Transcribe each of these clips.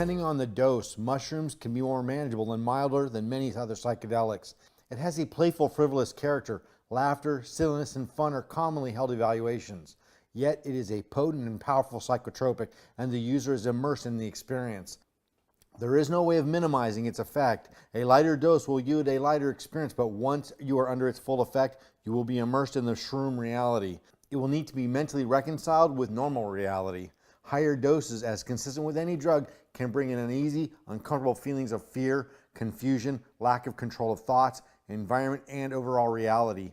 Depending on the dose, mushrooms can be more manageable and milder than many other psychedelics. It has a playful, frivolous character. Laughter, silliness, and fun are commonly held evaluations. Yet it is a potent and powerful psychotropic, and the user is immersed in the experience. There is no way of minimizing its effect. A lighter dose will yield a lighter experience, but once you are under its full effect, you will be immersed in the shroom reality. It will need to be mentally reconciled with normal reality. Higher doses, as consistent with any drug, can bring in uneasy, uncomfortable feelings of fear, confusion, lack of control of thoughts, environment, and overall reality.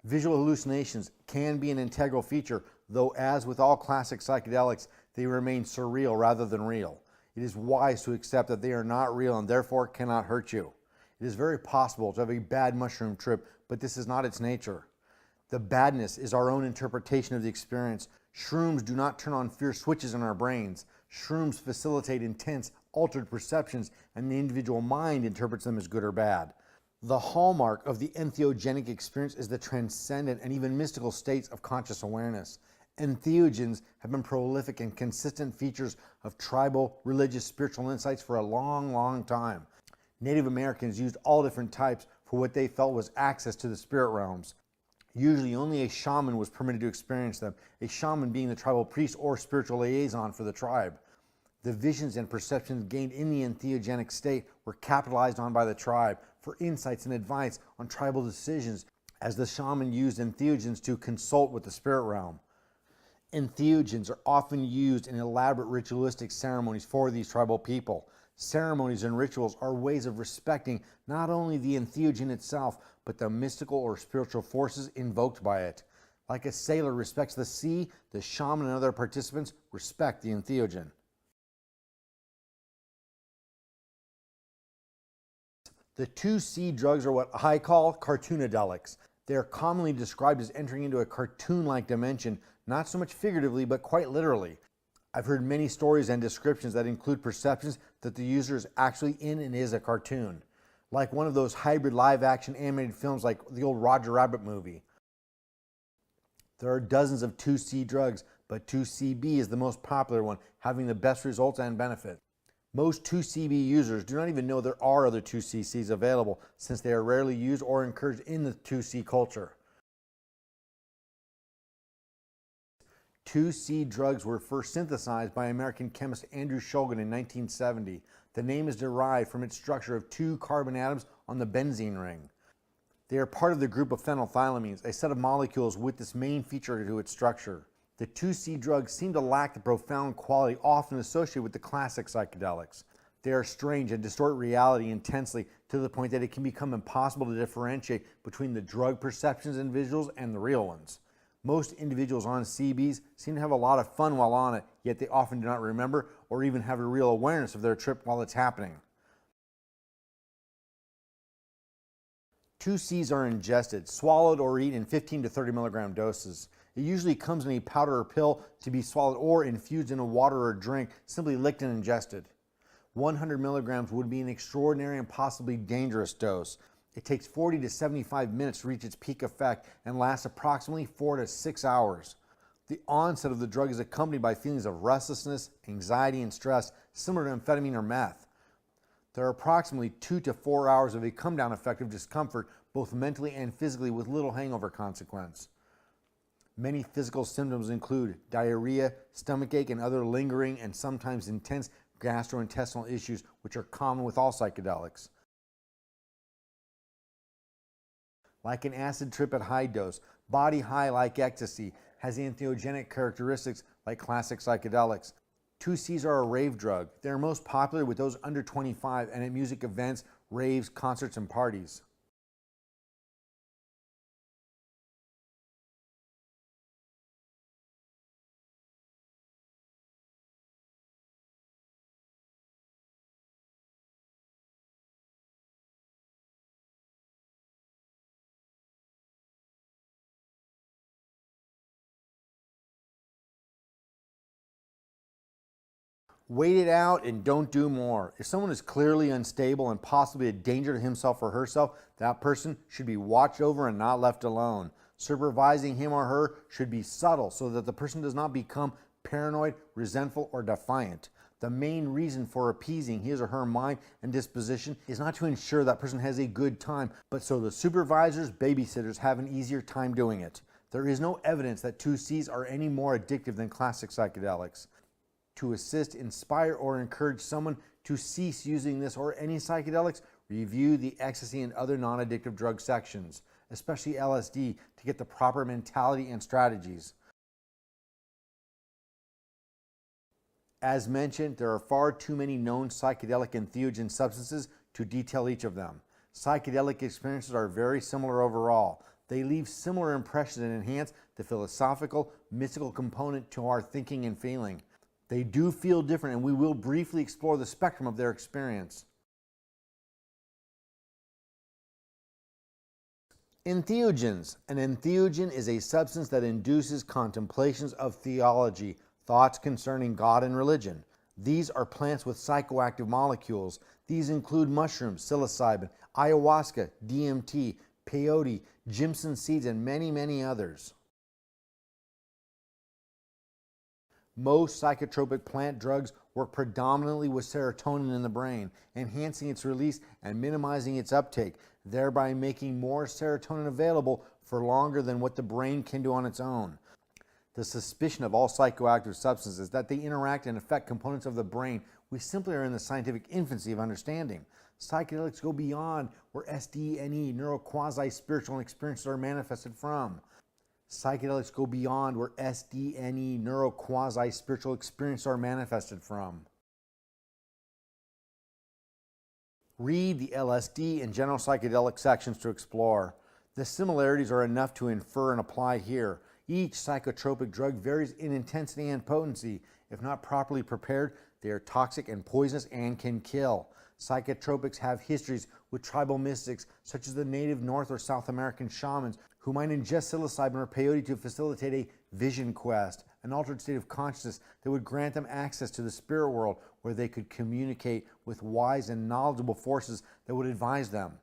Visual hallucinations can be an integral feature, though as with all classic psychedelics, they remain surreal rather than real. It is wise to accept that they are not real and therefore cannot hurt you. It is very possible to have a bad mushroom trip, but this is not its nature. The badness is our own interpretation of the experience. Shrooms do not turn on fear switches in our brains. Shrooms facilitate intense, altered perceptions, and the individual mind interprets them as good or bad. The hallmark of the entheogenic experience is the transcendent and even mystical states of conscious awareness. Entheogens have been prolific and consistent features of tribal, religious, spiritual insights for a long, long time. Native Americans used all different types for what they felt was access to the spirit realms. Usually only a shaman was permitted to experience them, a shaman being the tribal priest or spiritual liaison for the tribe. The visions and perceptions gained in the entheogenic state were capitalized on by the tribe for insights and advice on tribal decisions, as the shaman used entheogens to consult with the spirit realm. Entheogens are often used in elaborate ritualistic ceremonies for these tribal people. Ceremonies and rituals are ways of respecting not only the entheogen itself, but the mystical or spiritual forces invoked by it. Like a sailor respects the sea, the shaman and other participants respect the entheogen. The 2C drugs are what I call cartoonadelics. They are commonly described as entering into a cartoon-like dimension, not so much figuratively, but quite literally. I've heard many stories and descriptions that include perceptions that the user is actually in and is a cartoon, like one of those hybrid live-action animated films like the old Roger Rabbit movie. There are dozens of 2C drugs, but 2CB is the most popular one, having the best results and benefit. Most 2CB users do not even know there are other 2CCs available, since they are rarely used or encouraged in the 2C culture. 2C drugs were first synthesized by American chemist Andrew Shulgin in 1970. The name is derived from its structure of 2 carbon atoms on the benzene ring. They are part of the group of phenethylamines, a set of molecules with this main feature to its structure. The 2C drugs seem to lack the profound quality often associated with the classic psychedelics. They are strange and distort reality intensely to the point that it can become impossible to differentiate between the drug perceptions and visuals and the real ones. Most individuals on CBs seem to have a lot of fun while on it, yet they often do not remember or even have a real awareness of their trip while it's happening. 2Cs are ingested, swallowed, or eaten in 15 to 30 milligram doses. It usually comes in a powder or pill to be swallowed or infused in a water or drink, simply licked and ingested. 100 milligrams would be an extraordinary and possibly dangerous dose. It takes 40 to 75 minutes to reach its peak effect and lasts approximately 4 to 6 hours. The onset of the drug is accompanied by feelings of restlessness, anxiety, and stress, similar to amphetamine or meth. There are approximately 2 to 4 hours of a come-down effect of discomfort, both mentally and physically, with little hangover consequence. Many physical symptoms include diarrhea, stomachache, and other lingering and sometimes intense gastrointestinal issues, which are common with all psychedelics. Like an acid trip at high dose, body high like ecstasy has entheogenic characteristics like classic psychedelics. 2Cs are a rave drug. They are most popular with those under 25 and at music events, raves, concerts, and parties. Wait it out and don't do more. If someone is clearly unstable and possibly a danger to himself or herself, that person should be watched over and not left alone. Supervising him or her should be subtle so that the person does not become paranoid, resentful, or defiant. The main reason for appeasing his or her mind and disposition is not to ensure that person has a good time, but so the supervisors, babysitters have an easier time doing it. There is no evidence that 2Cs are any more addictive than classic psychedelics. To assist, inspire, or encourage someone to cease using this or any psychedelics, review the ecstasy and other non-addictive drug sections, especially LSD, to get the proper mentality and strategies. As mentioned, there are far too many known psychedelic and entheogen substances to detail each of them. Psychedelic experiences are very similar overall. They leave similar impressions and enhance the philosophical, mystical component to our thinking and feeling. They do feel different, and we will briefly explore the spectrum of their experience. Entheogens. An entheogen is a substance that induces contemplations of theology, thoughts concerning God and religion. These are plants with psychoactive molecules. These include mushrooms, psilocybin, ayahuasca, DMT, peyote, Jimson seeds, and many, many others. Most psychotropic plant drugs work predominantly with serotonin in the brain, enhancing its release and minimizing its uptake, thereby making more serotonin available for longer than what the brain can do on its own. The suspicion of all psychoactive substances is that they interact and affect components of the brain we simply are in the scientific infancy of understanding. Psychedelics go beyond where SDNE, neuro-quasi-spiritual experiences are manifested from. Psychedelics go beyond where SDNE, neuro-quasi-spiritual experiences are manifested from. Read the LSD and general psychedelic sections to explore. The similarities are enough to infer and apply here. Each psychotropic drug varies in intensity and potency. If not properly prepared, they are toxic and poisonous and can kill. Psychotropics have histories with tribal mystics, such as the native North or South American shamans, who might ingest psilocybin or peyote to facilitate a vision quest, an altered state of consciousness that would grant them access to the spirit world, where they could communicate with wise and knowledgeable forces that would advise them.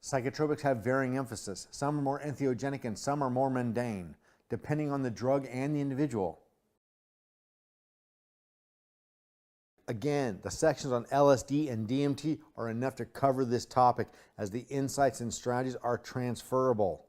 Psychotropics have varying emphasis. Some are more entheogenic and some are more mundane, depending on the drug and the individual. Again, the sections on LSD and DMT are enough to cover this topic, as the insights and strategies are transferable.